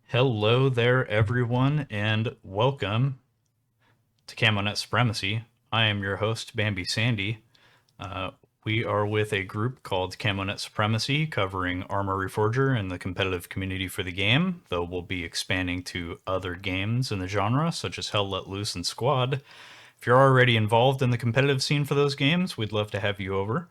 Hello there, everyone, and welcome to CamoNet Supremacy. I am your host, Bambi Sandy. Uh, we are with a group called CamoNet Supremacy, covering Arma Reforger and the competitive community for the game, though we'll be expanding to other games in the genre, such as Hell Let Loose and Squad. If you're already involved in the competitive scene for those games, we'd love to have you over.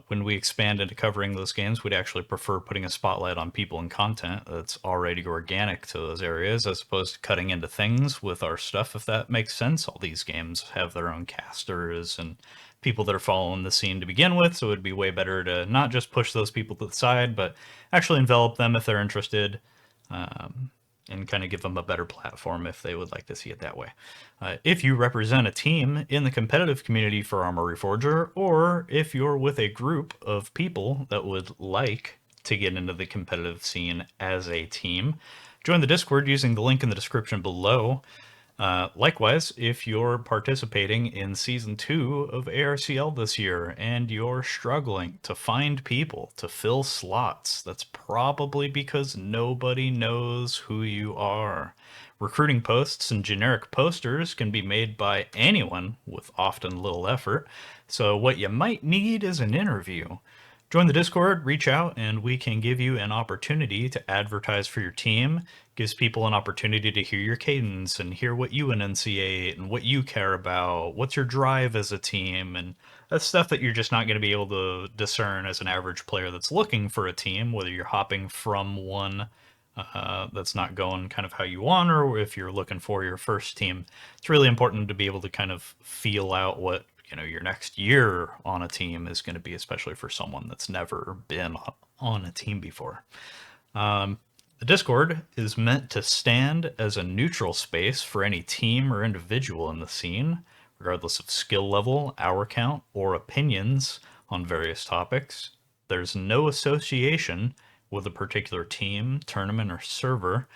When we expand into covering those games, we'd actually prefer putting a spotlight on people and content that's already organic to those areas, as opposed to cutting into things with our stuff, if that makes sense. All these games have their own casters and people that are following the scene to begin with, so it'd be way better to not just push those people to the side, but actually envelop them if they're interested. And kind of give them a better platform if they would like to see it that way. If you represent a team in the competitive community for Arma Reforger, or if you're with a group of people that would like to get into the competitive scene as a team, join the Discord using the link in the description below. Likewise, if you're participating in Season 2 of ARCL this year and you're struggling to find people to fill slots, that's probably because nobody knows who you are. Recruiting posts and generic posters can be made by anyone with often little effort, so what you might need is an interview. Join the Discord, reach out, and we can give you an opportunity to advertise for your team. Gives people an opportunity to hear your cadence and hear what you enunciate and what you care about, what's your drive as a team, and that's stuff that you're just not going to be able to discern as an average player that's looking for a team, whether you're hopping from one that's not going kind of how you want, or if you're looking for your first team. It's really important to be able to kind of feel out what your next year on a team is going to be, especially for someone that's never been on a team before. The Discord is meant to stand as a neutral space for any team or individual in the scene, regardless of skill level, hour count, or opinions on various topics. There's no association with a particular team, tournament, or server.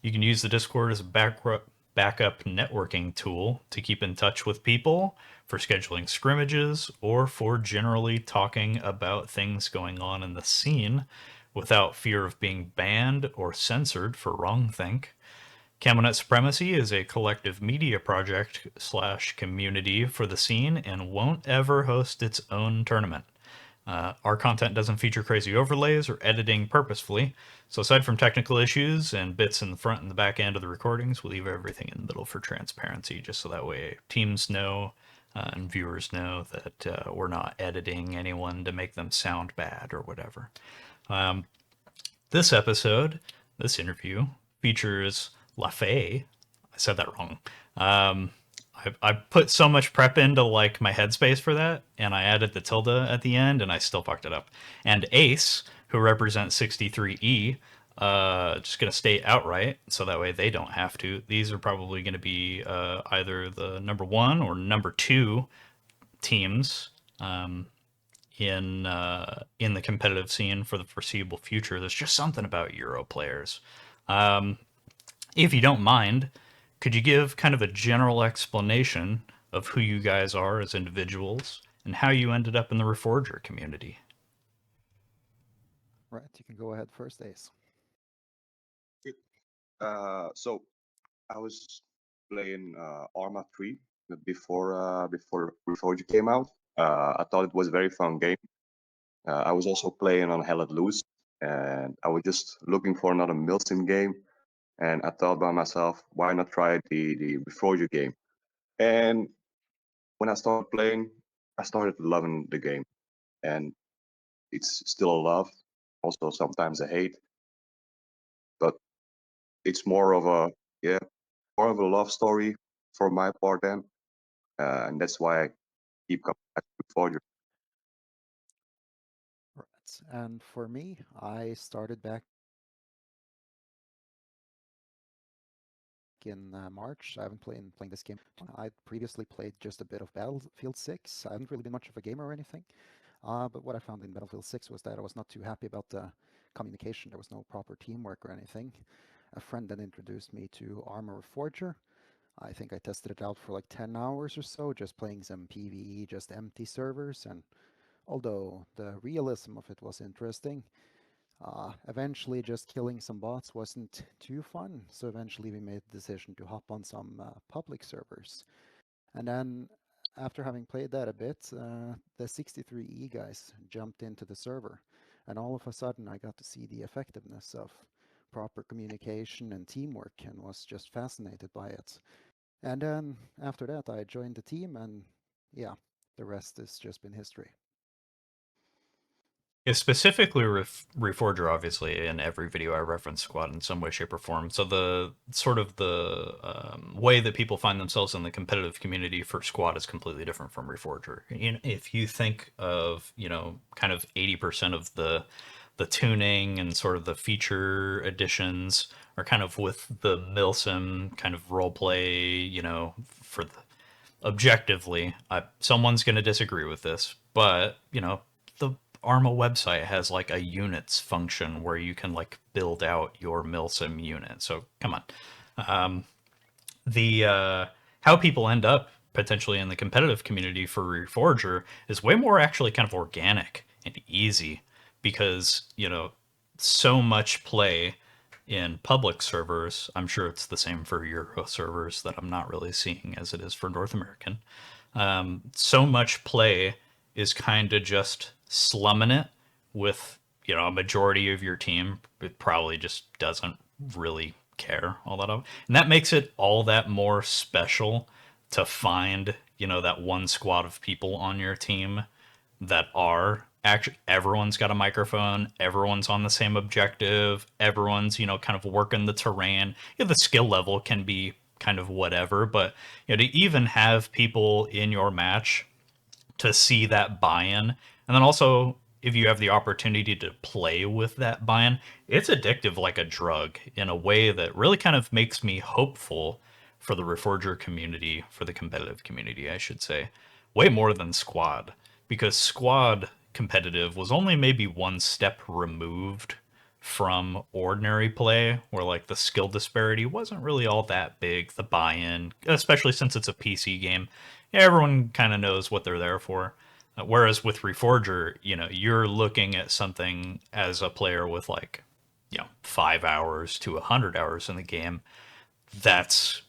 You can use the Discord as a backup networking tool to keep in touch with people, for scheduling scrimmages, or for generally talking about things going on in the scene without fear of being banned or censored for wrongthink. CamoNet Supremacy is a collective media project / community for the scene and won't ever host its own tournament. Our content doesn't feature crazy overlays or editing purposefully, so aside from technical issues and bits in the front and the back end of the recordings, we'll leave everything in the middle for transparency, just so that way teams know and viewers know that we're not editing anyone to make them sound bad or whatever. This episode, this interview, features LaFay. I said that wrong. I put so much prep into like my headspace for that, and I added the tilde at the end, and I still fucked it up. And Ace, who represents 63E, just gonna state outright, so that way they don't have to. These are probably gonna be either the number 1 or number 2 teams in the competitive scene for the foreseeable future. There's just something about Euro players. If you don't mind, could you give kind of a general explanation of who you guys are as individuals and how you ended up in the Reforger community? Right, you can go ahead first, Ace. So I was playing Arma 3 before Reforger came out. I thought it was a very fun game. I was also playing on Hell Let Loose, and I was just looking for another Milsim game. And I thought by myself, why not try the Reforger game? And when I started playing, I started loving the game, and it's still a love, also sometimes a hate, but it's more of a yeah, more of a love story for my part then, and that's why I keep coming back to Forger. Right, and for me, I started back in March. I haven't playing this game. I previously played just a bit of Battlefield 6. I haven't really been much of a gamer or anything, but what I found in Battlefield 6 was that I was not too happy about the communication. There was no proper teamwork or anything. A friend then introduced me to Arma Reforger. I think I tested it out for like 10 hours or so, just playing some PvE, just empty servers, and although the realism of it was interesting, Eventually, just killing some bots wasn't too fun, so eventually we made the decision to hop on some public servers. And then, after having played that a bit, the 63E guys jumped into the server, and all of a sudden I got to see the effectiveness of proper communication and teamwork and was just fascinated by it. And then after that, I joined the team, and yeah, the rest has just been history. Yeah, specifically Reforger, obviously, in every video I reference Squad in some way, shape, or form. So the sort of the way that people find themselves in the competitive community for Squad is completely different from Reforger. If you think of, kind of 80% of the tuning and sort of the feature additions are kind of with the Milsim kind of role play, for the objectively, someone's going to disagree with this, but the Arma website has like a units function where you can like build out your milsim unit. So come on, the how people end up potentially in the competitive community for Reforger is way more actually kind of organic and easy because so much play in public servers. I'm sure it's the same for Euro servers that I'm not really seeing as it is for North American. So much play is kind of just slumming it with a majority of your team. It probably just doesn't really care all that often. And that makes it all that more special to find that one squad of people on your team that are actually, everyone's got a microphone, everyone's on the same objective, everyone's kind of working the terrain. The skill level can be kind of whatever, but to even have people in your match to see that buy-in, and then also if you have the opportunity to play with that buy-in, it's addictive like a drug in a way that really kind of makes me hopeful for the Reforger community, for the competitive community, I should say, way more than Squad, because Squad competitive was only maybe one step removed from ordinary play, where like the skill disparity wasn't really all that big. The buy-in, especially since it's a PC game, everyone kind of knows what they're there for. Whereas with Reforger, you're looking at something as a player with like 5 hours to 100 hours in the game that's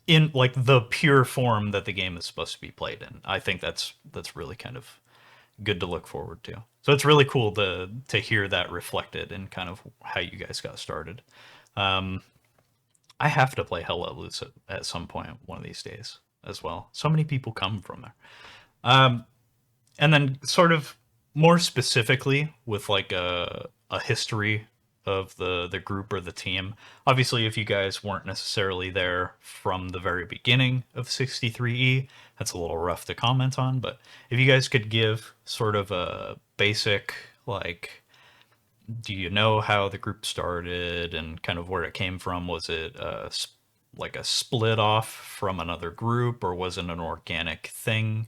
in like the pure form that the game is supposed to be played in. I think that's really kind of good to look forward to. So it's really cool to hear that reflected in kind of how you guys got started. I have to play Hell Let Loose at some point one of these days as well. So many people come from there. And then sort of more specifically with like a history of the group or the team. Obviously, if you guys weren't necessarily there from the very beginning of 63E, that's a little rough to comment on, but if you guys could give sort of a basic, like, do you know how the group started and kind of where it came from? Was it like a split off from another group, or was it an organic thing?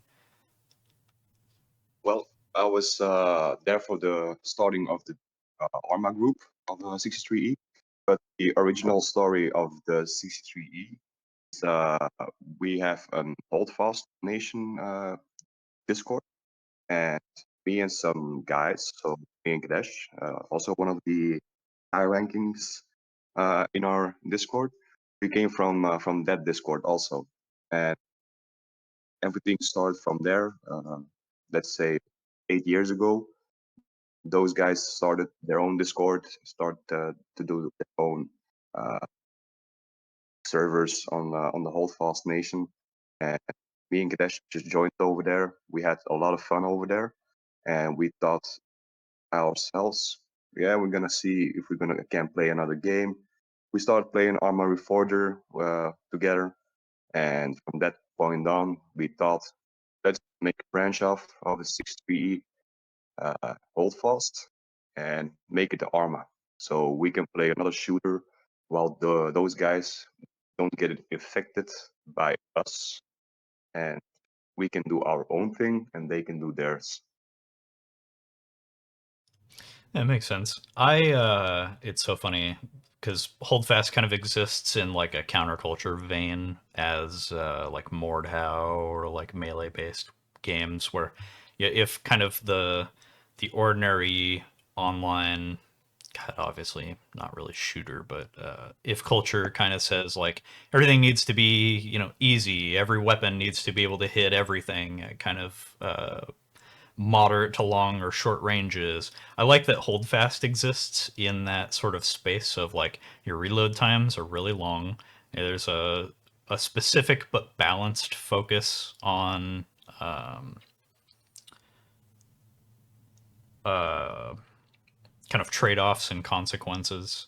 Well, I was there for the starting of the Arma group of the 63E, but the original story of the 63E is we have an Holdfast Nation Discord, and me and some guys, so me and Ganesh, also one of the high rankings in our Discord, we came from that Discord also, and everything started from there. Let's say 8 years ago, those guys started their own Discord, start to do their own uh, servers on the Holdfast Nation, and me and Ganesh just joined over there. We had a lot of fun over there, and we thought ourselves, yeah, we're gonna see if we're gonna can play another game. We started playing Arma Reforger together, and from that point on, we thought, let's make a branch off of the 6-3 Holdfast and make it the Arma, so we can play another shooter while those guys don't get affected by us, and we can do our own thing and they can do theirs. That makes sense. It's so funny because Holdfast kind of exists in like a counterculture vein as like Mordhau or like melee based games where, yeah, if kind of the ordinary online God, obviously not really shooter, but if culture kind of says like everything needs to be, you know, easy, every weapon needs to be able to hit everything, kind of moderate to long or short ranges. I like that holdfast exists in that sort of space of like your reload times are really long. There's a specific but balanced focus on uh, kind of trade-offs and consequences,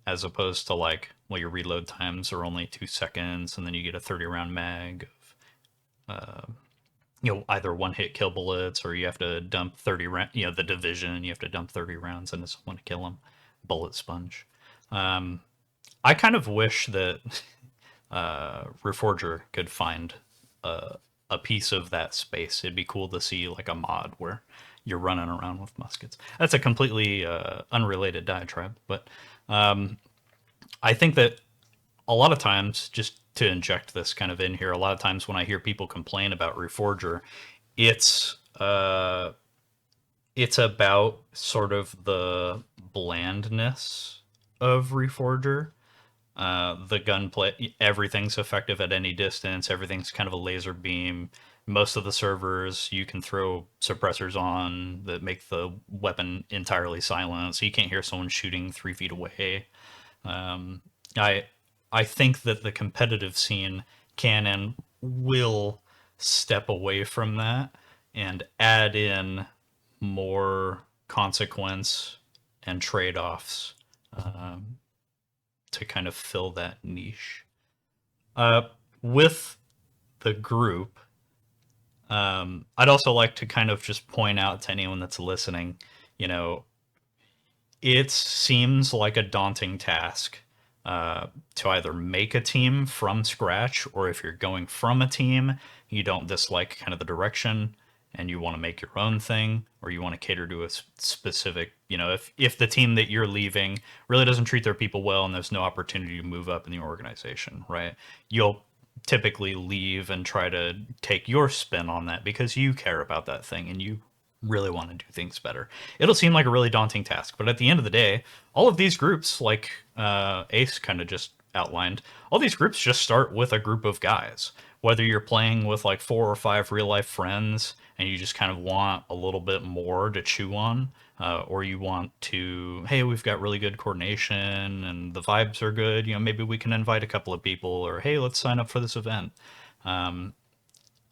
as opposed to like, well, your reload times are only 2 seconds and then you get a 30 round mag of you know, either one hit kill bullets, or you have to dump 30 rounds, you know, the division, you have to dump 30 rounds into someone to kill them. Bullet sponge. I kind of wish that Reforger could find a piece of that space. It'd be cool to see like a mod where you're running around with muskets. That's a completely unrelated diatribe, but I think that a lot of times, just to inject this kind of in here, a lot of times when I hear people complain about Reforger, it's it's about sort of the blandness of Reforger. The gunplay, everything's effective at any distance. Everything's kind of a laser beam. Most of the servers, you can throw suppressors on that make the weapon entirely silent, so you can't hear someone shooting 3 feet away. Um, I I think that the competitive scene can and will step away from that and add in more consequence and trade-offs to kind of fill that niche. With the group, I'd also like to kind of just point out to anyone that's listening, you know, it seems like a daunting task to either make a team from scratch, or if you're going from a team, you don't dislike kind of the direction and you want to make your own thing, or you want to cater to a specific, you know, if the team that you're leaving really doesn't treat their people well and there's no opportunity to move up in the organization, right? You'll typically leave and try to take your spin on that because you care about that thing and you really want to do things better. It'll seem like a really daunting task, but at the end of the day, all of these groups, like Ace kind of just outlined, all these groups just start with a group of guys. Whether you're playing with like 4 or 5 real life friends and you just kind of want a little bit more to chew on, or you want to, hey, we've got really good coordination and the vibes are good, you know, maybe we can invite a couple of people, or hey, let's sign up for this event.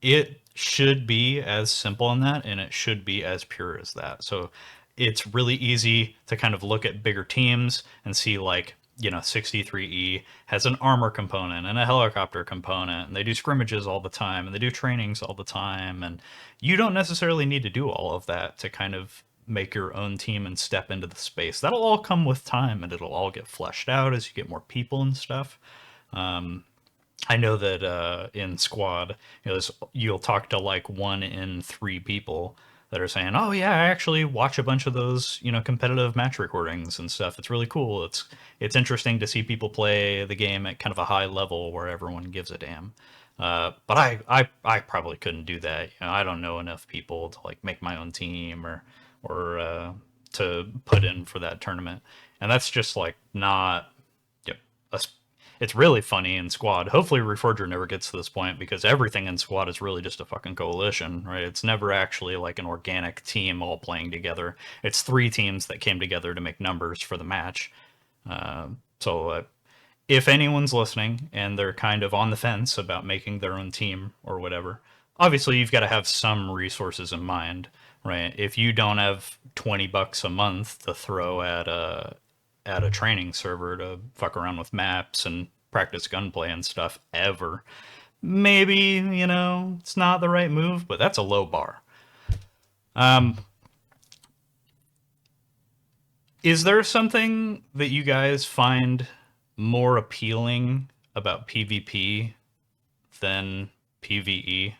It should be as simple in that, and it should be as pure as that. So it's really easy to kind of look at bigger teams and see like, you know, 63E has an armor component and a helicopter component, and they do scrimmages all the time and they do trainings all the time, and you don't necessarily need to do all of that to kind of make your own team and step into the space. That'll all come with time and it'll all get fleshed out as you get more people and stuff. I know that in squad, you know, you'll talk to like 1 in 3 people that are saying, "Oh yeah, I actually watch a bunch of those, you know, competitive match recordings and stuff. It's really cool. It's interesting to see people play the game at kind of a high level where everyone gives a damn." But I probably couldn't do that. You know, I don't know enough people to like make my own team or to put in for that tournament, and that's just like not. Yep, it's really funny in squad. Hopefully Reforger never gets to this point, because everything in squad is really just a fucking coalition, right? It's never actually like an organic team all playing together. It's 3 teams that came together to make numbers for the match. So if anyone's listening and they're kind of on the fence about making their own team or whatever, obviously you've got to have some resources in mind, right? If you don't have $20 a month to throw at a training server to fuck around with maps and practice gunplay and stuff ever, maybe, you know, it's not the right move, but that's a low bar. Is there something that you guys find more appealing about PvP than PvE?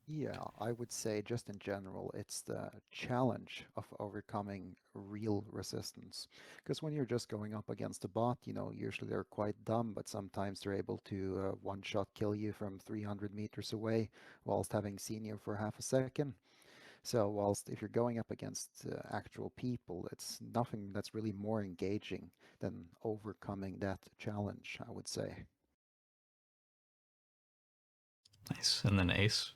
Yeah, I would say just in general, it's the challenge of overcoming real resistance. Because when you're just going up against a bot, you know, usually they're quite dumb, but sometimes they're able to one-shot kill you from 300 meters away whilst having seen you for half a second. So whilst if you're going up against actual people, it's nothing that's really more engaging than overcoming that challenge, I would say. Nice. And then Ace.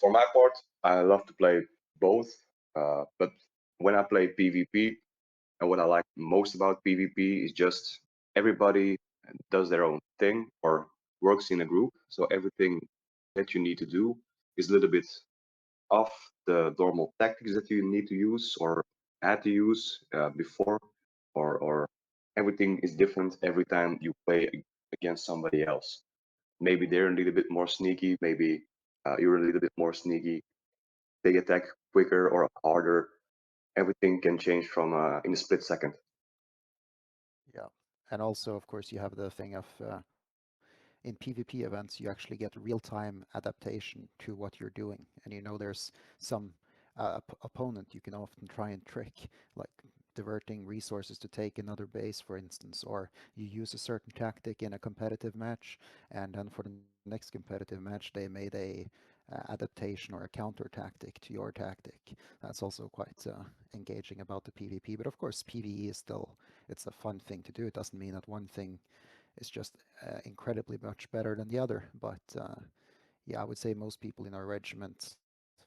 For my part, I love to play both, but when I play PvP, and what I like most about PvP is just everybody does their own thing or works in a group. So everything that you need to do is a little bit off the normal tactics that you need to use or had to use before, or everything is different every time you play against somebody else. Maybe they're a little bit more sneaky, maybe you're a little bit more sneaky. They attack quicker or harder. Everything can change from in a split second. Yeah. And also, of course, you have the thing of in PvP events, you actually get real-time adaptation to what you're doing. And there's some opponent you can often try and trick, like diverting resources to take another base, for instance, or you use a certain tactic in a competitive match, and then for the next competitive match, they made a adaptation or a counter tactic to your tactic. That's also quite engaging about the PvP. But of course, PvE is still, it's a fun thing to do. It doesn't mean that one thing is just incredibly much better than the other. But yeah, I would say most people in our regiment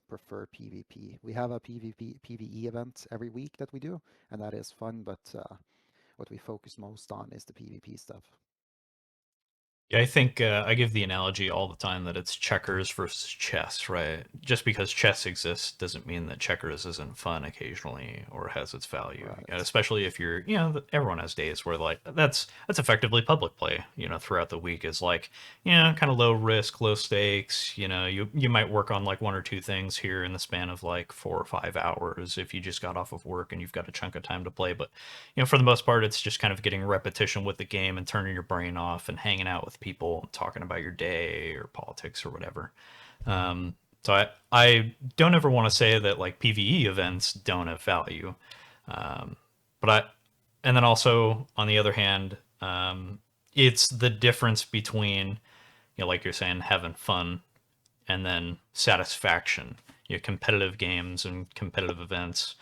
prefer PvP. We have a PvE event every week that we do, and that is fun. But what we focus most on is the PvP stuff. Yeah, I think I give the analogy all the time that it's checkers versus chess, right? Just because chess exists doesn't mean that checkers isn't fun occasionally or has its value. And Right. especially if you're, everyone has days where like that's effectively public play, throughout the week is like, kind of low risk, low stakes. You might work on like one or two things here in the span of like 4 or 5 hours if you just got off of work and you've got a chunk of time to play. But for the most part, it's just kind of getting repetition with the game and turning your brain off and hanging out with people, talking about your day or politics or whatever. So I don't ever want to say that like PVE events don't have value, but and then also on the other hand, it's the difference between like you're saying, having fun and then satisfaction. Competitive games and competitive events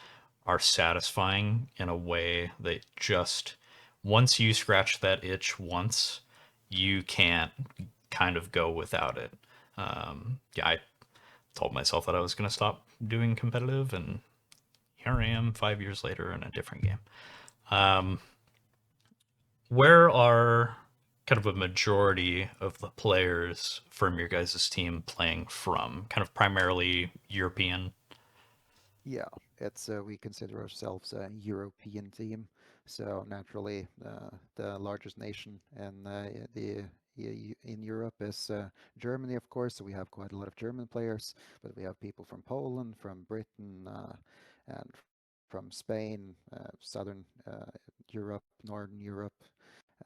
are satisfying in a way that just once you scratch that itch once, you can't kind of go without it. Yeah, I told myself that I was going to stop doing competitive, and here I am 5 years later in a different game. Where are kind of a majority of the players from your guys' team playing from? Kind of primarily European? Yeah, it's we consider ourselves a European team, so naturally the largest nation in in Europe is Germany, of course. So we have quite a lot of German players, but we have people from Poland, from Britain, and from Spain, Southern Europe, Northern Europe,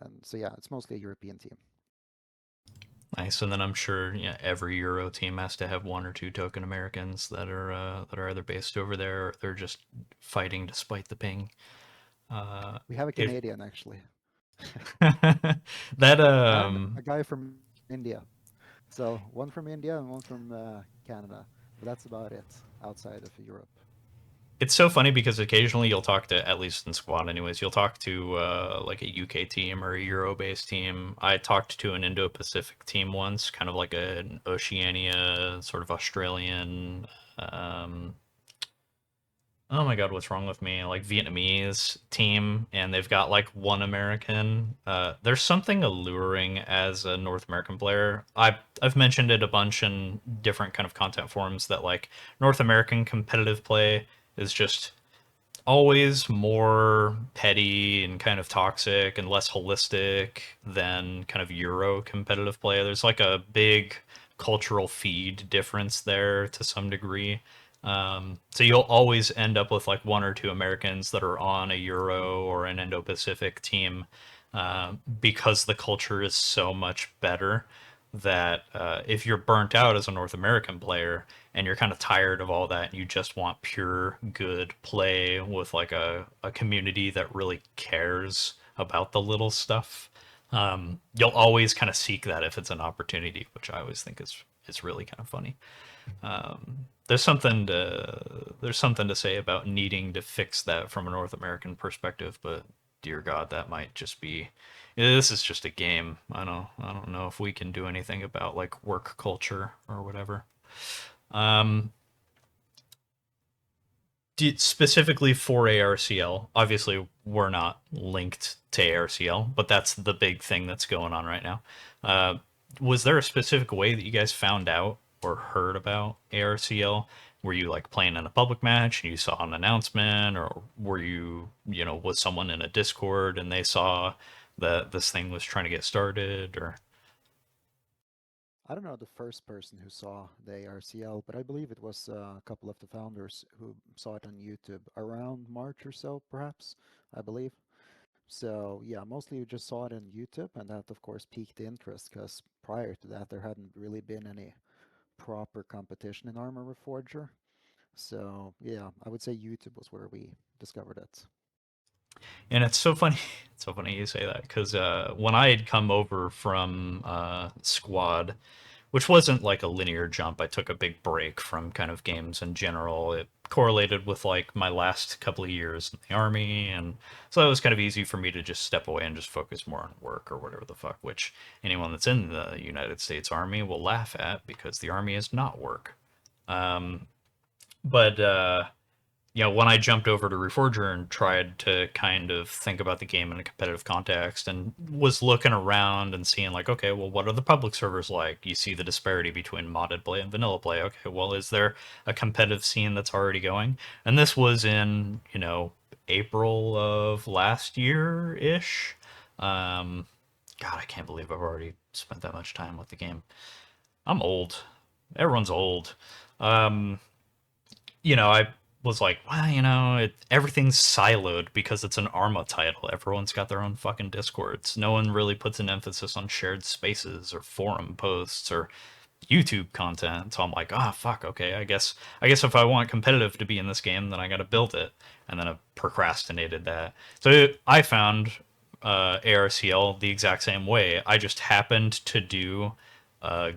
and so yeah, it's mostly a European team. Nice, and then I'm sure every Euro team has to have one or two token Americans that are either based over there or they're just fighting despite the ping. We have a If Canadian actually, that and a guy from India. So one from India and one from Canada, but that's about it outside of Europe. It's so funny because occasionally you'll talk to, at least in squad anyways, you'll talk to like a UK team or a Euro-based team. I talked to an Indo-Pacific team once, kind of like an Oceania, sort of Australian, um, oh my god, what's wrong with me? Like Vietnamese team, and they've got like one American. There's something alluring as a North American player. I've mentioned it a bunch in different kind of content forums that like North American competitive play is just always more petty and kind of toxic and less holistic than kind of Euro competitive play. There's like a big cultural feed difference there to some degree. So you'll always end up with like one or two Americans that are on a Euro or an Indo-Pacific team because the culture is so much better that if you're burnt out as a North American player and you're kind of tired of all that and you just want pure good play with like a community that really cares about the little stuff, you'll always kind of seek that if it's an opportunity, which I always think is really kind of funny. There's something to say about needing to fix that from a North American perspective, but dear God, that might just be. This is just a game. I don't know if we can do anything about like work culture or whatever. Specifically for ARCL, obviously we're not linked to ARCL, but that's the big thing that's going on right now. Was there a specific way that you guys found out or heard about ARCL? Were you like playing in a public match and you saw an announcement, or were you, was someone in a Discord and they saw that this thing was trying to get started, or? I don't know the first person who saw the ARCL, but I believe it was a couple of the founders who saw it on YouTube around March or so, perhaps, I believe. So yeah, mostly we just saw it on YouTube, and that of course piqued interest because prior to that there hadn't really been any proper competition in Arma Reforger. So yeah, I would say YouTube was where we discovered it. And it's so funny. It's so funny you say that because when I had come over from Squad, which wasn't like a linear jump, I took a big break from kind of games in general. It correlated with like my last couple of years in the army, and so it was kind of easy for me to just step away and just focus more on work or whatever the fuck. Which anyone that's in the United States Army will laugh at because the army is not work. But when I jumped over to Reforger and tried to kind of think about the game in a competitive context and was looking around and seeing like, okay, well, what are the public servers like? You see the disparity between modded play and vanilla play. Okay, well, is there a competitive scene that's already going? And this was in, April of last year-ish. God, I can't believe I've already spent that much time with the game. I'm old. Everyone's old. I was like, well, everything's siloed because it's an Arma title. Everyone's got their own fucking Discords. No one really puts an emphasis on shared spaces or forum posts or YouTube content. So I'm like, fuck, okay, I guess if I want competitive to be in this game, then I gotta build it. And then I procrastinated that. So I found ARCL the exact same way. I just happened to do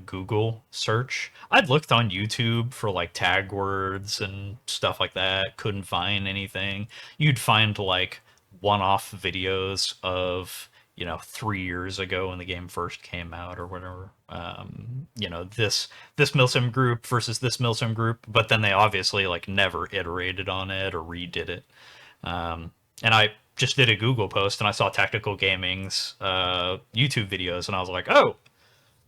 Google search. I'd looked on YouTube for like tag words and stuff like that. Couldn't find anything. You'd find like one-off videos of 3 years ago when the game first came out or whatever. This milsim group versus this milsim group, but then they obviously like never iterated on it or redid it. And I just did a Google post and I saw Tactical Gaming's YouTube videos and I was like, oh,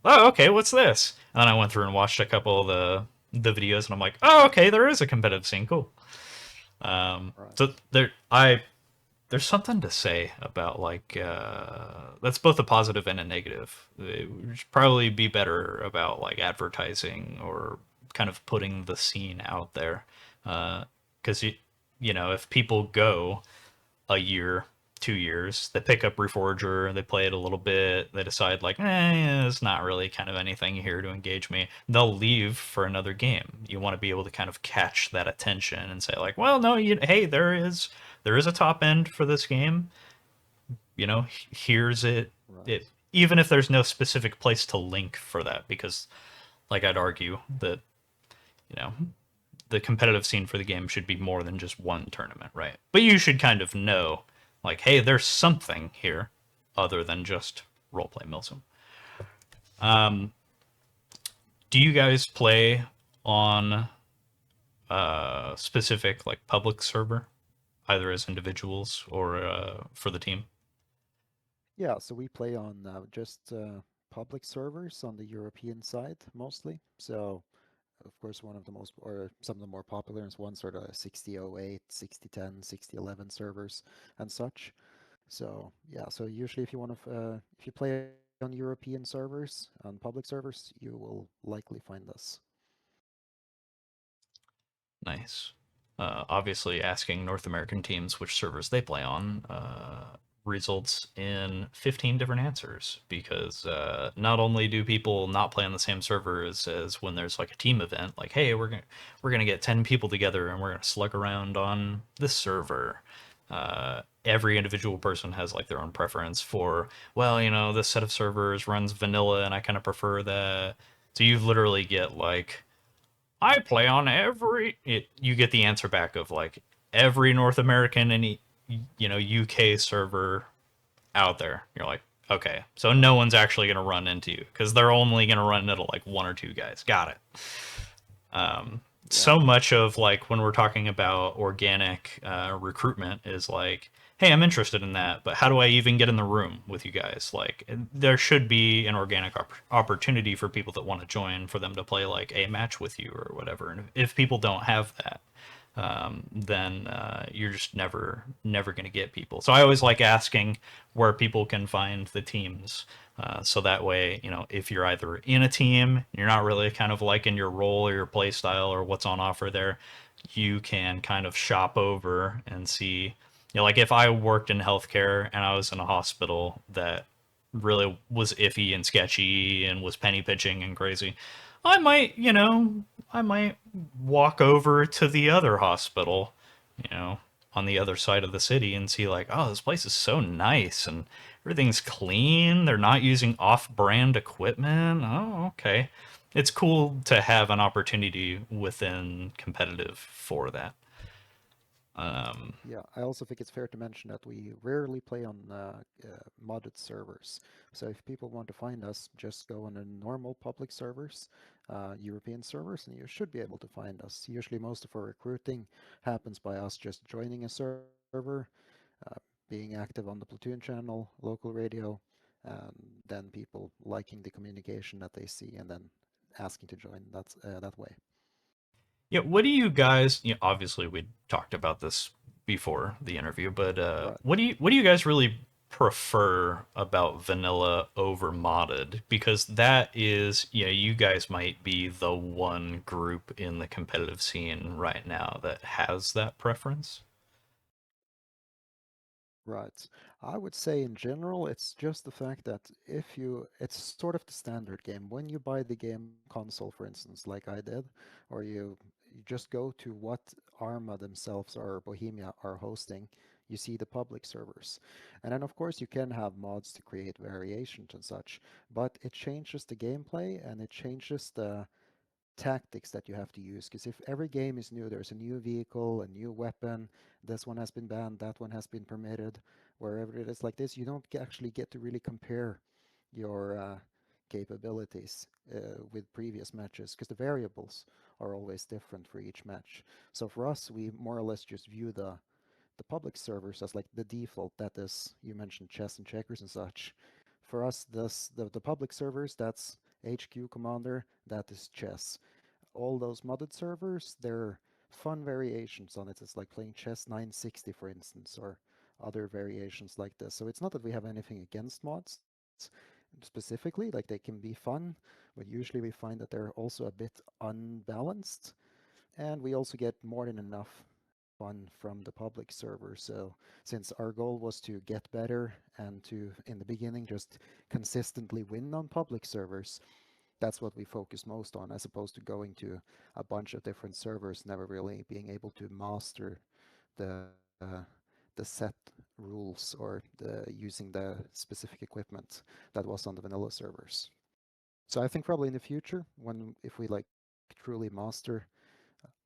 okay, what's this? And then I went through and watched a couple of the videos, and I'm like, oh, okay, there is a competitive scene, cool. Right. So there's something to say about like that's both a positive and a negative. It would probably be better about like advertising or kind of putting the scene out there, because if people go a year, 2 years, they pick up Reforger, they play it a little bit, they decide like, it's not really kind of anything here to engage me. They'll leave for another game. You want to be able to kind of catch that attention and say like, well, no, hey, there is a top end for this game. Here's it. Right. Even if there's no specific place to link for that, because like I'd argue that the competitive scene for the game should be more than just one tournament, right? But you should kind of know, like, hey, there's something here other than just roleplay milsim. Do you guys play on a specific like public server, either as individuals or for the team? Yeah, so we play on just public servers on the European side mostly. So of course, one of the most, or some of the more popular is one sort of 6008, 6010, 6011 servers and such. So yeah, so usually if you want to, if you play on European servers, on public servers, you will likely find us. Nice. Obviously, asking North American teams which servers they play on results in 15 different answers, because not only do people not play on the same servers as when there's like a team event, like, hey, we're gonna get 10 people together and we're gonna slug around on this server. Every individual person has like their own preference for, well, this set of servers runs vanilla and I kind of prefer that. So you literally get like, I play on you get the answer back of like every North American and UK server out there. You're like, okay, so no one's actually going to run into you because they're only going to run into like one or two guys. Got it. So much of like when we're talking about organic recruitment is like, hey, I'm interested in that, but how do I even get in the room with you guys? Like, there should be an organic opportunity for people that want to join for them to play like a match with you or whatever. And if people don't have that, then you're just never going to get people. So I always like asking where people can find the teams. So that way, if you're either in a team, you're not really kind of liking your role or your play style or what's on offer there, you can kind of shop over and see. Like if I worked in healthcare and I was in a hospital that really was iffy and sketchy and was penny pitching and crazy, I might, I might walk over to the other hospital, you know, on the other side of the city and see like, oh, this place is so nice and everything's clean. They're not using off-brand equipment. Oh, okay. It's cool to have an opportunity within competitive for that. Yeah, I also think it's fair to mention that we rarely play on modded servers. So if people want to find us, just go on a normal public servers, European servers, and you should be able to find us. Usually most of our recruiting happens by us just joining a server, being active on the platoon channel, local radio, and then people liking the communication that they see and then asking to join that way. Yeah, what do you guys? Obviously, we talked about this before the interview, but Right. what do you guys really prefer about vanilla over modded? Because that is, you guys might be the one group in the competitive scene right now that has that preference. Right. I would say in general, it's just the fact that it's sort of the standard game. When you buy the game console, for instance, like I did, or you just go to what Arma themselves or Bohemia are hosting, you see the public servers. And then, of course, you can have mods to create variations and such, but it changes the gameplay and it changes the tactics that you have to use. Because if every game is new, there's a new vehicle, a new weapon, this one has been banned, that one has been permitted, wherever it is like this, you don't actually get to really compare your capabilities with previous matches because the variables are always different for each match. So for us, we more or less just view the public servers as like the default. That is, you mentioned chess and checkers and such. For us, the public servers, that's HQ Commander, that is chess. All those modded servers, they're fun variations on it. It's like playing chess 960, for instance, or other variations like this. So it's not that we have anything against mods specifically, like they can be fun, but usually we find that they're also a bit unbalanced, and we also get more than enough fun from the public server. So since our goal was to get better and to, in the beginning, just consistently win on public servers, that's what we focus most on, as opposed to going to a bunch of different servers, never really being able to master the uh, the set rules or using the specific equipment that was on the vanilla servers. So I think probably in the future, when if we like truly master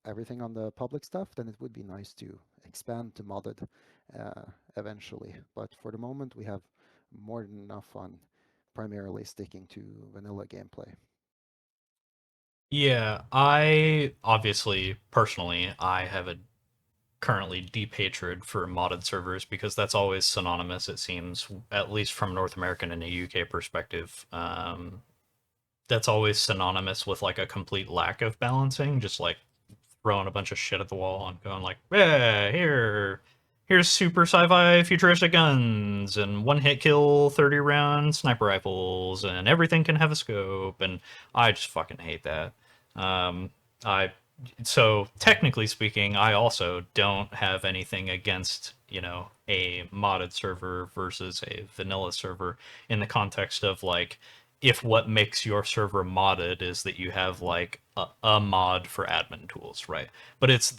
everything on the public stuff, then it would be nice to expand to modded uh, eventually. But for the moment, we have more than enough on primarily sticking to vanilla gameplay. Yeah, I obviously personally I have a currently deep hatred for modded servers because that's always synonymous, it seems, at least from North American and a UK perspective. That's always synonymous with like a complete lack of balancing, just like throwing a bunch of shit at the wall and going like, yeah, here's super sci-fi futuristic guns and one hit kill 30 round sniper rifles and everything can have a scope, and I just fucking hate that. Um, I so technically speaking, I also don't have anything against, a modded server versus a vanilla server in the context of like, if what makes your server modded is that you have like a mod for admin tools, right? But it's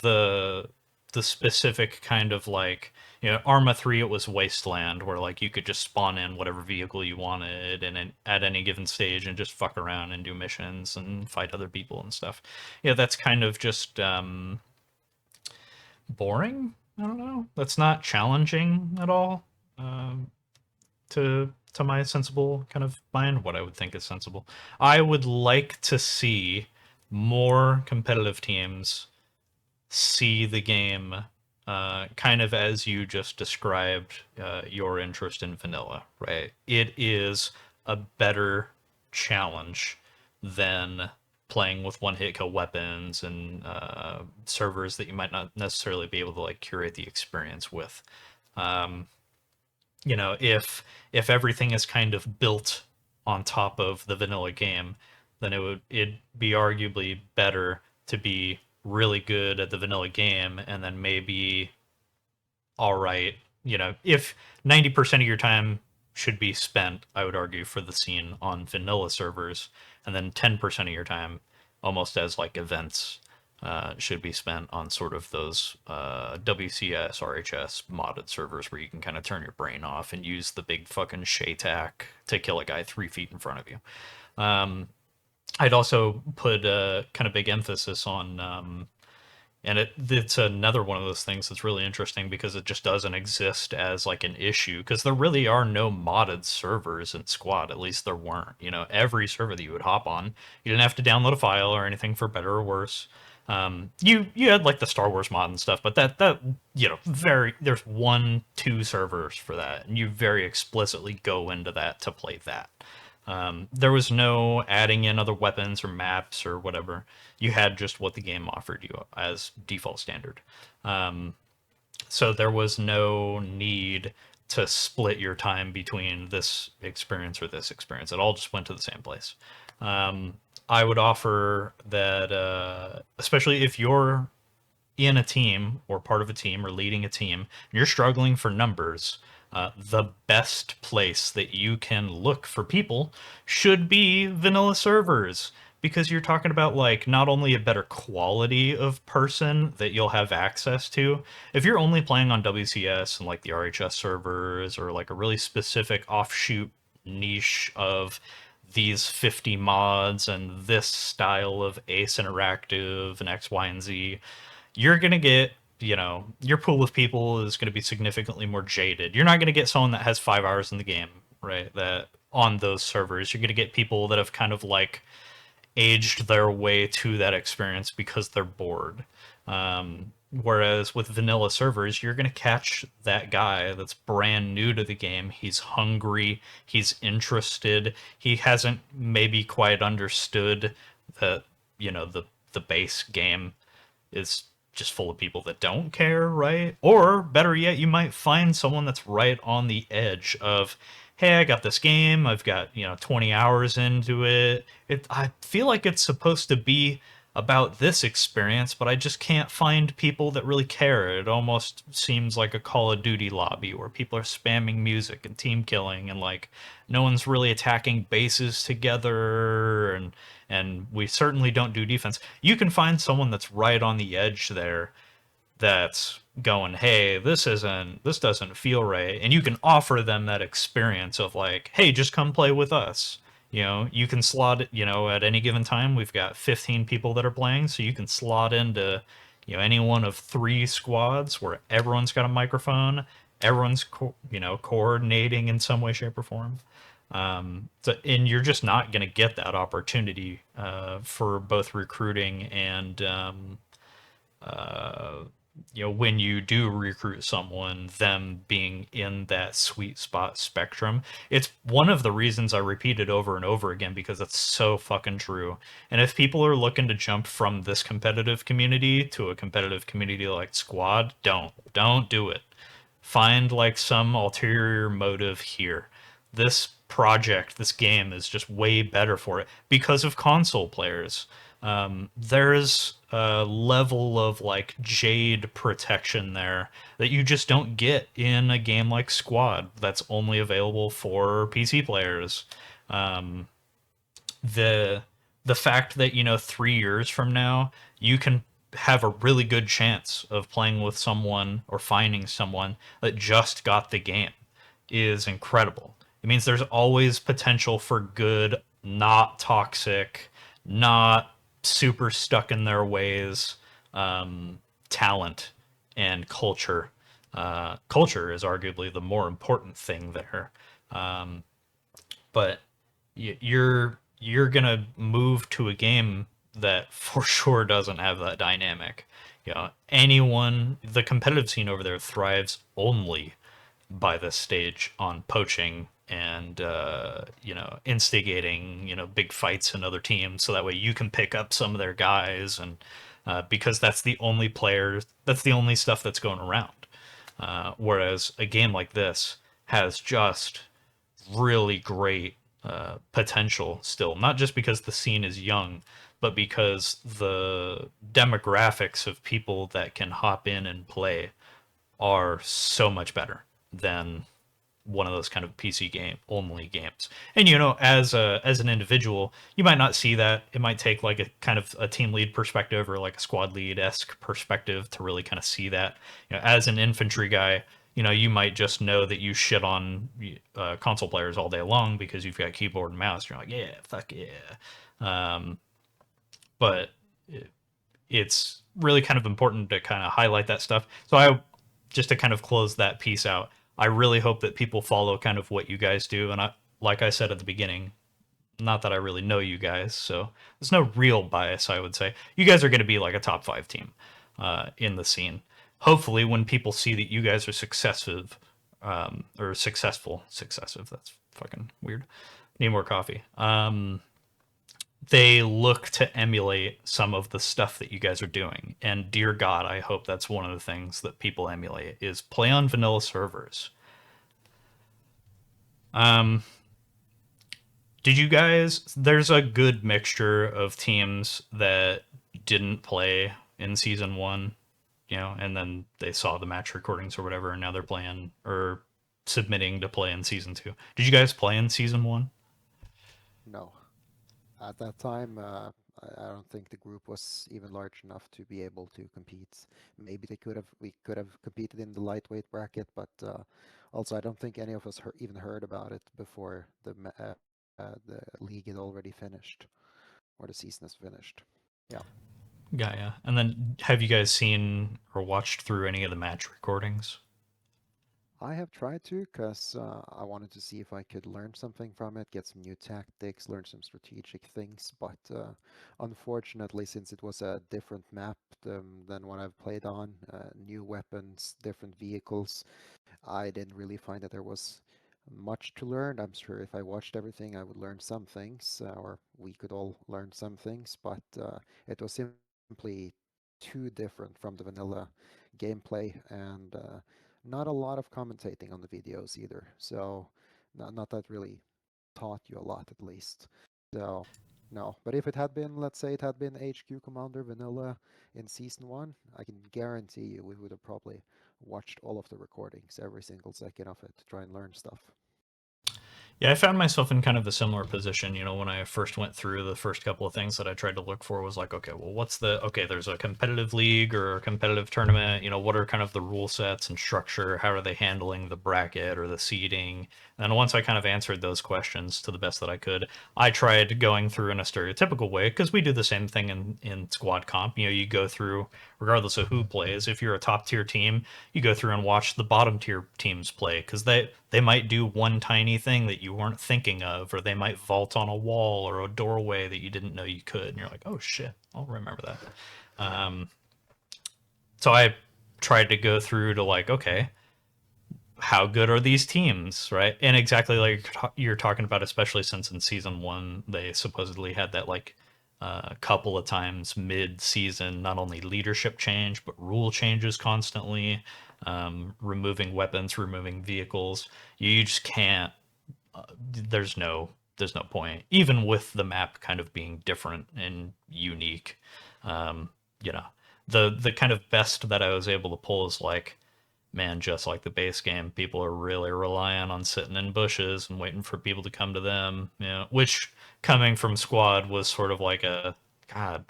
the specific kind of like, you know, Arma 3, it was Wasteland, where like you could just spawn in whatever vehicle you wanted and at any given stage and just fuck around and do missions and fight other people and stuff. Yeah, that's kind of just boring. I don't know. That's not challenging at all. To my sensible kind of mind, what I would think is sensible. I would like to see more competitive teams see the game kind of as you just described your interest in vanilla, right? It is a better challenge than playing with one-hit kill weapons and servers that you might not necessarily be able to like curate the experience with. You know, if everything is kind of built on top of the vanilla game, then it'd be arguably better to be really good at the vanilla game and then maybe all right, you know, if 90% of your time should be spent, I would argue, for the scene on vanilla servers, and then 10% of your time almost as like events should be spent on sort of those WCS, RHS modded servers where you can kind of turn your brain off and use the big fucking Shaytac to kill a guy 3 feet in front of you. I'd also put a kind of big emphasis on, and it's another one of those things that's really interesting because it just doesn't exist as like an issue because there really are no modded servers in Squad. At least there weren't. You know, every server that you would hop on, you didn't have to download a file or anything for better or worse. You had like the Star Wars mod and stuff, but that you know there's 1-2 servers for that, and you very explicitly go into that to play that. There was no adding in other weapons or maps or whatever. You had just what the game offered you as default standard. So there was no need to split your time between this experience or this experience. It all just went to the same place. I would offer that, especially if you're in a team or part of a team or leading a team, and you're struggling for numbers, the best place that you can look for people should be vanilla servers because you're talking about like not only a better quality of person that you'll have access to. If you're only playing on WCS and like the RHS servers or like a really specific offshoot niche of these 50 mods and this style of Ace Interactive and X, Y, and Z, you're going to get, you know, your pool of people is going to be significantly more jaded. You're not going to get someone that has 5 hours in the game, right? That on those servers, you're going to get people that have kind of like aged their way to that experience because they're bored. Whereas with vanilla servers, you're going to catch that guy that's brand new to the game. He's hungry. He's interested. He hasn't maybe quite understood that, you know, the base game is just full of people that don't care, right? Or better yet, you might find someone that's right on the edge of, hey, I got this game. I've got, you know, 20 hours into it. I feel like it's supposed to be about this experience, but I just can't find people that really care. It almost seems like a Call of Duty lobby where people are spamming music and team killing and like no one's really attacking bases together and we certainly don't do defense. You can find someone that's right on the edge there that's going, hey, this doesn't feel right, and you can offer them that experience of like, hey, just come play with us. You know, you can slot it, you know, at any given time we've got 15 people that are playing, so you can slot into, you know, any one of 3 squads where everyone's got a microphone, everyone's you know, coordinating in some way, shape, or form. So, and you're just not going to get that opportunity for both recruiting and you know, when you do recruit someone, them being in that sweet spot spectrum. It's one of the reasons I repeat it over and over again because it's so fucking true. And if people are looking to jump from this competitive community to a competitive community like Squad, don't do it. Find like some ulterior motive here. This project, this game is just way better for it because of console players. There's a level of like jade protection there that you just don't get in a game like Squad that's only available for PC players. The fact that, you know, 3 years from now you can have a really good chance of playing with someone or finding someone that just got the game is incredible. It means there's always potential for good, not toxic, not super stuck in their ways, talent and culture. Culture is arguably the more important thing there. But you're gonna move to a game that for sure doesn't have that dynamic. Anyone, the competitive scene over there thrives only by this stage on poaching and instigating big fights in other teams, so that way you can pick up some of their guys, and because that's the only stuff that's going around. Whereas a game like this has just really great potential still, not just because the scene is young, but because the demographics of people that can hop in and play are so much better than one of those kind of PC game only games. And as an individual, you might not see that. It might take like a kind of a team lead perspective or like a squad lead-esque perspective to really kind of see that. As an infantry guy, you might just know that you shit on console players all day long because you've got keyboard and mouse. You're like, yeah, fuck yeah. But it's really kind of important to kind of highlight that stuff. So just to kind of close that piece out, I really hope that people follow kind of what you guys do. And like I said at the beginning, not that I really know you guys, so there's no real bias, I would say. You guys are going to be like a top 5 team in the scene. Hopefully, when people see that you guys are successive, that's fucking weird. Need more coffee. They look to emulate some of the stuff that you guys are doing. And dear God, I hope that's one of the things that people emulate is play on vanilla servers. Did you guys, there's a good mixture of teams that didn't play in season 1, and then they saw the match recordings or whatever, and now they're playing or submitting to play in season 2. Did you guys play in season 1? No. At that time, I don't think the group was even large enough to be able to compete. Maybe we could have competed in the lightweight bracket, but also I don't think any of us even heard about it before the league had already finished or the season is finished. Yeah. Yeah. And then have you guys seen or watched through any of the match recordings? I have tried to because I wanted to see if I could learn something from it, get some new tactics, learn some strategic things. But unfortunately, since it was a different map than what I've played on, new weapons, different vehicles, I didn't really find that there was much to learn. I'm sure if I watched everything, I would learn some things, or we could all learn some things, but it was simply too different from the vanilla gameplay, and not a lot of commentating on the videos either. So not that really taught you a lot, at least. So no, but if it had been, let's say it had been HQ Commander Vanilla in Season 1, I can guarantee you we would have probably watched all of the recordings, every single second of it, to try and learn stuff. Yeah, I found myself in kind of a similar position. When I first went through, the first couple of things that I tried to look for was like, okay, well, there's a competitive league or a competitive tournament. What are kind of the rule sets and structure? How are they handling the bracket or the seeding? And once I kind of answered those questions to the best that I could, I tried going through in a stereotypical way, because we do the same thing in squad comp. You go through, regardless of who plays. If you're a top tier team, you go through and watch the bottom tier teams play, because they might do one tiny thing that you weren't thinking of, or they might vault on a wall or a doorway that you didn't know you could, and you're like, oh shit, I'll remember that. So I tried to go through to like, okay, how good are these teams, right? And exactly like you're talking about, especially since in season 1 they supposedly had that like couple of times mid-season, not only leadership change but rule changes constantly, removing weapons, removing vehicles. You just can't. There's no point, even with the map kind of being different and unique. Um, you know, the kind of best that I was able to pull is like, man, just like the base game, people are really relying on sitting in bushes and waiting for people to come to them. Which coming from squad was sort of like a, God,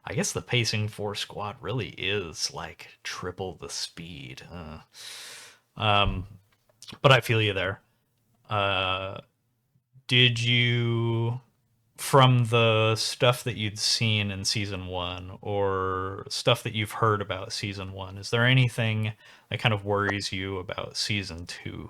I guess the pacing for squad really is like triple the speed. Um, but I feel you there. Uh, did you, from the stuff that you'd seen in season one or stuff that you've heard about season one, is there anything that kind of worries you about season two?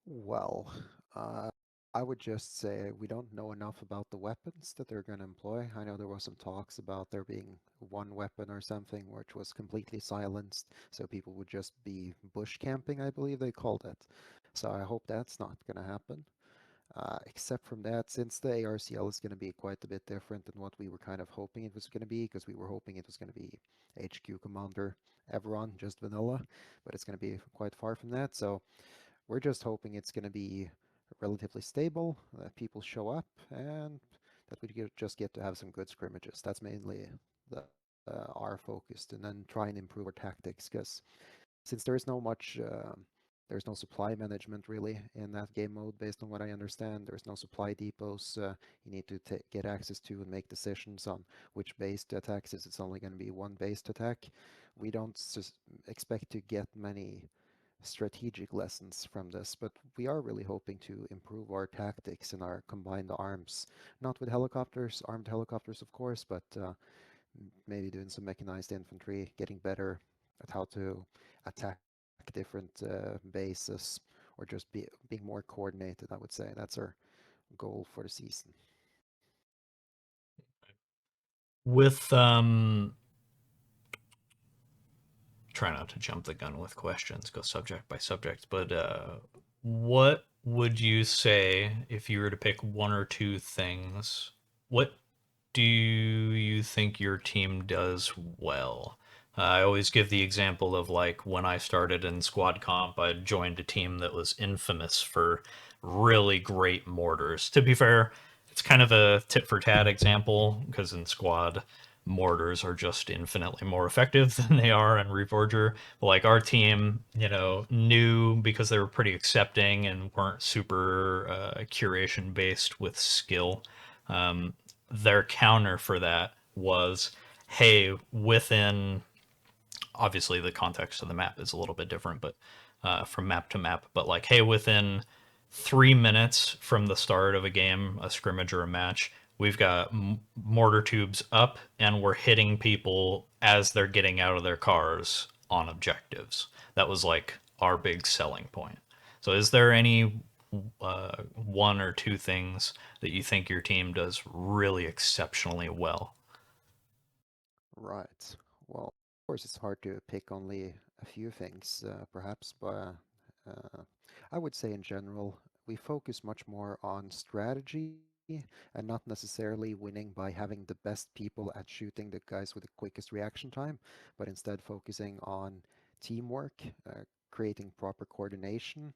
Well, uh, I would just say we don't know enough about the weapons that they're going to employ. I know there was some talks about there being one weapon or something which was completely silenced, so people would just be bush camping, I believe they called it. So I hope that's not going to happen. Except from that, since the ARCL is going to be quite a bit different than what we were kind of hoping it was going to be, because we were hoping it was going to be HQ Commander Everon, just vanilla, but it's going to be quite far from that. So we're just hoping it's going to be relatively stable, that people show up, and that just get to have some good scrimmages. That's mainly the our focus, and then try and improve our tactics, because since there is no much, there's no supply management really in that game mode, based on what I understand. There's no supply depots you need to get access to and make decisions on which base to attack, since it's only going to be one base to attack. We don't expect to get many strategic lessons from this, but we are really hoping to improve our tactics and our combined arms. Not with helicopters, armed helicopters, of course, but maybe doing some mechanized infantry, getting better at how to attack different bases, or just being more coordinated, I would say. That's our goal for the season. With try not to jump the gun with questions, go subject by subject, but what would you say if you were to pick one or two things? What do you think your team does well? I always give the example of like when I started in squad comp, I joined a team that was infamous for really great mortars. To be fair, it's kind of a tit for tat example because in squad, mortars are just infinitely more effective than they are in Reforger. But like our team, knew because they were pretty accepting and weren't super curation based with skill. Um, their counter for that was, hey, within obviously the context of the map is a little bit different, but from map to map, but like, hey, within 3 minutes from the start of a game, a scrimmage or a match, we've got mortar tubes up and we're hitting people as they're getting out of their cars on objectives. That was like our big selling point. So is there any one or two things that you think your team does really exceptionally well? Right. Well, of course, it's hard to pick only a few things, perhaps, but I would say in general, we focus much more on strategy and not necessarily winning by having the best people at shooting the guys with the quickest reaction time, but instead focusing on teamwork, creating proper coordination,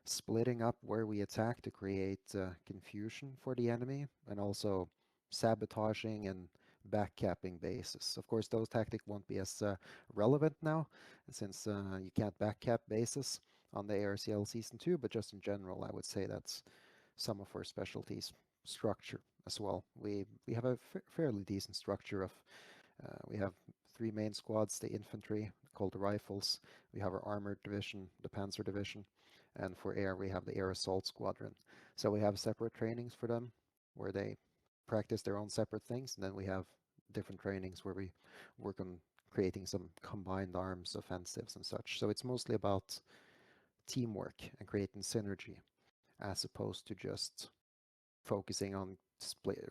splitting up where we attack to create confusion for the enemy, and also sabotaging and backcapping bases. Of course, those tactics won't be as relevant now, since you can't backcap bases on the ARCL Season 2, but just in general, I would say that's some of our specialties. Structure as well. We have a fairly decent structure of we have three main squads: the infantry, called the rifles. We have our armored division, the panzer division, and for air we have the air assault squadron. So we have separate trainings for them, where they practice their own separate things, and then we have different trainings where we work on creating some combined arms offensives and such. So it's mostly about teamwork and creating synergy, as opposed to just focusing on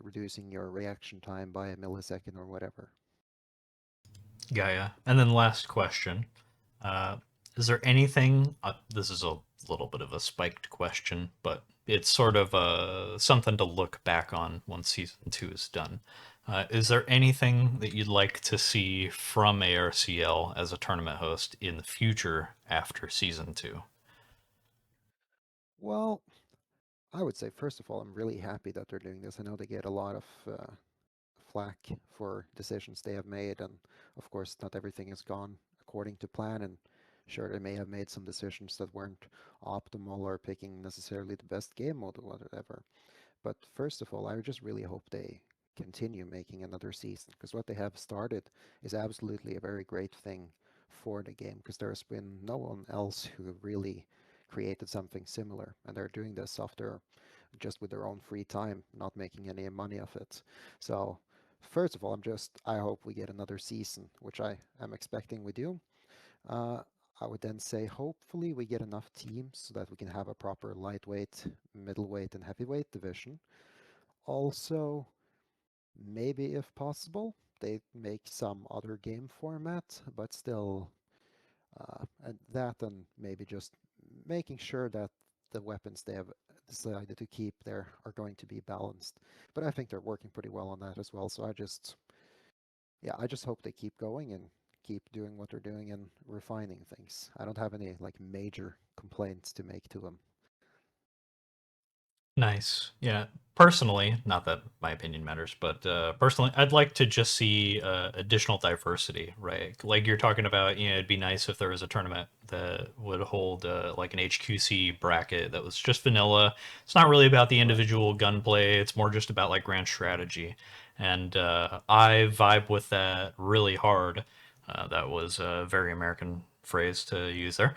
reducing your reaction time by a millisecond or whatever. Gaia. And then last question. Uh, is there anything, this is a little bit of a spiked question, but it's sort of something to look back on once season two is done. Is there anything that you'd like to see from ARCL as a tournament host in the future after season two? Well, I would say, first of all, I'm really happy that they're doing this. I know they get a lot of flack for decisions they have made, and of course, not everything has gone according to plan. And sure, they may have made some decisions that weren't optimal or picking necessarily the best game mode or whatever. But first of all, I just really hope they continue making another season, because what they have started is absolutely a very great thing for the game, because there's been no one else who really created something similar, and they're doing this after just with their own free time, not making any money of it. So first of all, I hope we get another season, which I am expecting we do. uh, I would then say hopefully we get enough teams so that we can have a proper lightweight, middleweight, and heavyweight division. Also, maybe if possible, they make some other game format, but still, and that and maybe just making sure that the weapons they have decided to keep there are going to be balanced. But I think they're working pretty well on that as well. So I just hope they keep going and keep doing what they're doing and refining things. I don't have any like major complaints to make to them. Nice. Yeah. Personally, not that my opinion matters, but personally, I'd like to just see additional diversity, right? Like you're talking about, it'd be nice if there was a tournament that would hold like an HQC bracket that was just vanilla. It's not really about the Right. individual gunplay. It's more just about like grand strategy. And I vibe with that really hard. That was a very American phrase to use there.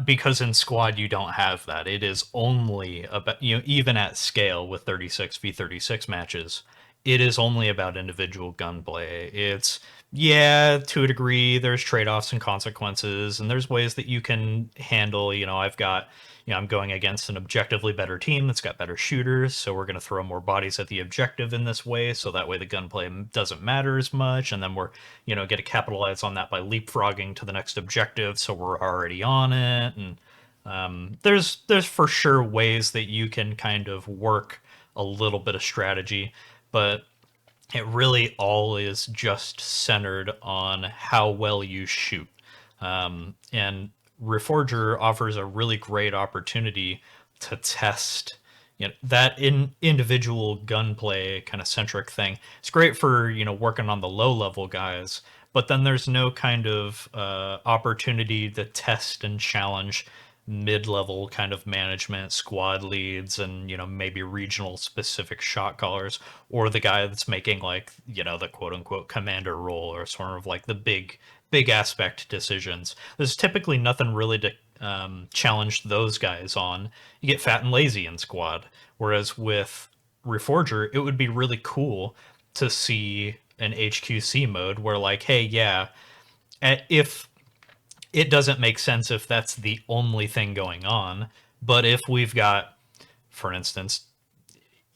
Because in squad you don't have that. It is only about, even at scale with 36v36 matches, it is only about individual gunplay. It's, yeah, to a degree, there's trade-offs and consequences, and there's ways that you can handle, I'm going against an objectively better team that's got better shooters, so we're going to throw more bodies at the objective in this way, so that way the gunplay doesn't matter as much, and then we're, get to capitalize on that by leapfrogging to the next objective, so we're already on it, and there's for sure ways that you can kind of work a little bit of strategy, but it really all is just centered on how well you shoot. And Reforger offers a really great opportunity to test that individual gunplay kind of centric thing. It's great for working on the low level guys, but then there's no kind of opportunity to test and challenge mid-level kind of management, squad leads, and maybe regional specific shot callers, or the guy that's making like the quote unquote commander role, or sort of like the big aspect decisions. There's typically nothing really to challenge those guys on. You get fat and lazy in squad, whereas with Reforger, it would be really cool to see an HQC mode where like, hey, yeah, if it doesn't make sense if that's the only thing going on. But if we've got, for instance,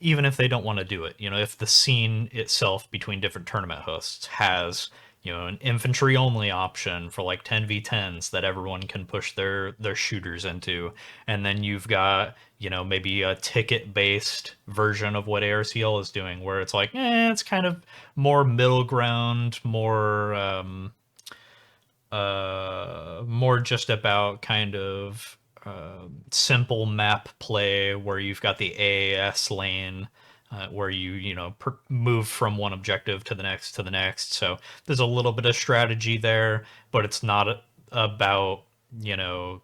even if they don't want to do it, if the scene itself between different tournament hosts has, an infantry only option for like 10v10s that everyone can push their shooters into, and then you've got, maybe a ticket based version of what ARCL is doing where it's like, it's kind of more middle ground, more just about kind of simple map play where you've got the AAS lane where you move from one objective to the next to the next. So there's a little bit of strategy there, but it's not about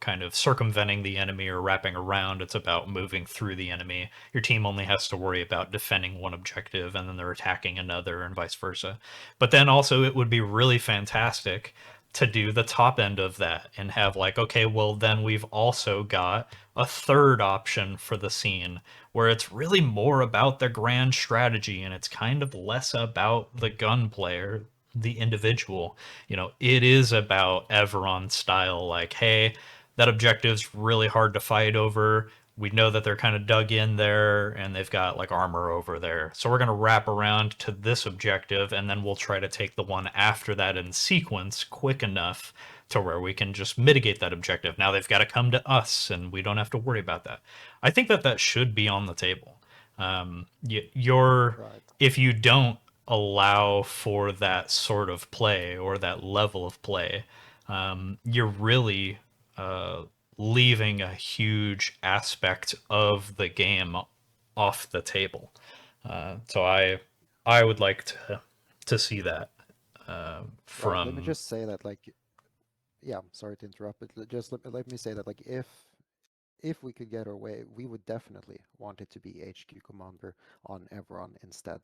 kind of circumventing the enemy or wrapping around. It's about moving through the enemy. Your team only has to worry about defending one objective and then they're attacking another and vice versa. But then also it would be really fantastic to do the top end of that and have like, okay, well then we've also got a third option for the scene where it's really more about the grand strategy and it's kind of less about the gunplayer, the individual. It is about Everon style, like, hey, that objective's really hard to fight over. We know that they're kind of dug in there and they've got like armor over there. So we're going to wrap around to this objective and then we'll try to take the one after that in sequence quick enough to where we can just mitigate that objective. Now they've got to come to us and we don't have to worry about that. I think that should be on the table. Right. If you don't allow for that sort of play or that level of play, you're really uh, leaving a huge aspect of the game off the table. So I would like to see that Right. Let me from. just say that, like, yeah, I'm sorry to interrupt, but just let me say that, like, if we could get our way, we would definitely want it to be HQ Commander on Evron instead.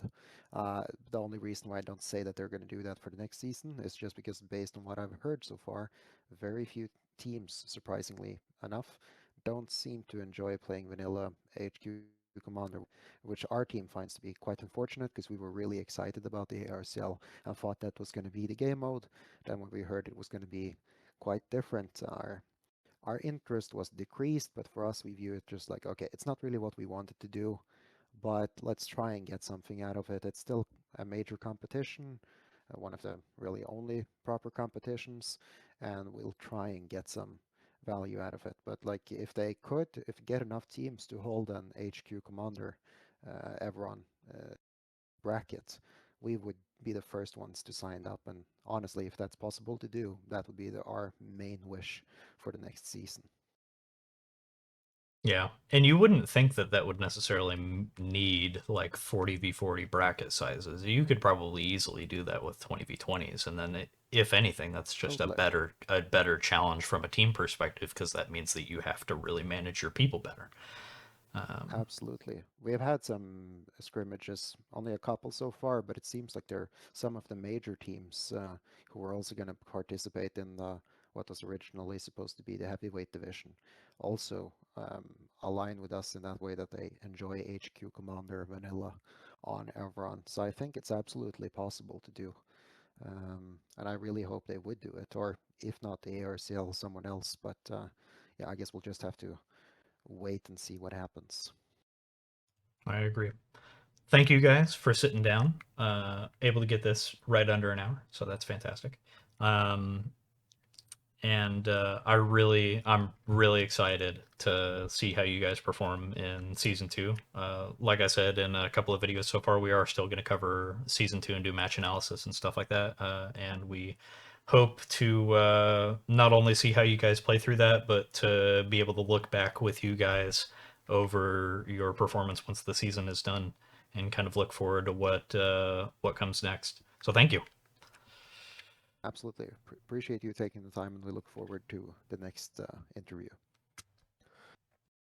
The only reason why I don't say that they're going to do that for the next season is just because, based on what I've heard so far, very few teams, surprisingly enough, don't seem to enjoy playing vanilla HQ Commander, which our team finds to be quite unfortunate because we were really excited about the ARCL and thought that was going to be the game mode. Then when we heard it was going to be quite different, our interest was decreased, but for us, we view it just like, okay, it's not really what we wanted to do, but let's try and get something out of it. It's still a major competition, one of the really only proper competitions, and we'll try and get some value out of it. But like, if they could, if get enough teams to hold an HQ commander, everyone bracket, we would be the first ones to sign up. And honestly, if that's possible to do, that would be our main wish for the next season. Yeah, and you wouldn't think that that would necessarily need like 40v40 bracket sizes. You could probably easily do that with 20v20s, and then if anything, that's just Totally. a better challenge from a team perspective because that means that you have to really manage your people better. Absolutely. We have had some scrimmages, only a couple so far, but it seems like they're some of the major teams who are also going to participate in what was originally supposed to be the heavyweight division. Also align with us in that way that they enjoy HQ Commander Vanilla on Evron. So I think it's absolutely possible to do. And I really hope they would do it, or if not the ARCL, someone else. But yeah, I guess we'll just have to wait and see what happens. I agree. Thank you guys for sitting down. Able to get this right under an hour, so that's fantastic. Um, and I'm really excited to see how you guys perform in season 2. Like I said in a couple of videos so far, we are still going to cover season 2 and do match analysis and stuff like that. And we hope to not only see how you guys play through that, but to be able to look back with you guys over your performance once the season is done, and kind of look forward to what comes next. So thank you. Absolutely. Appreciate you taking the time, and we look forward to the next interview.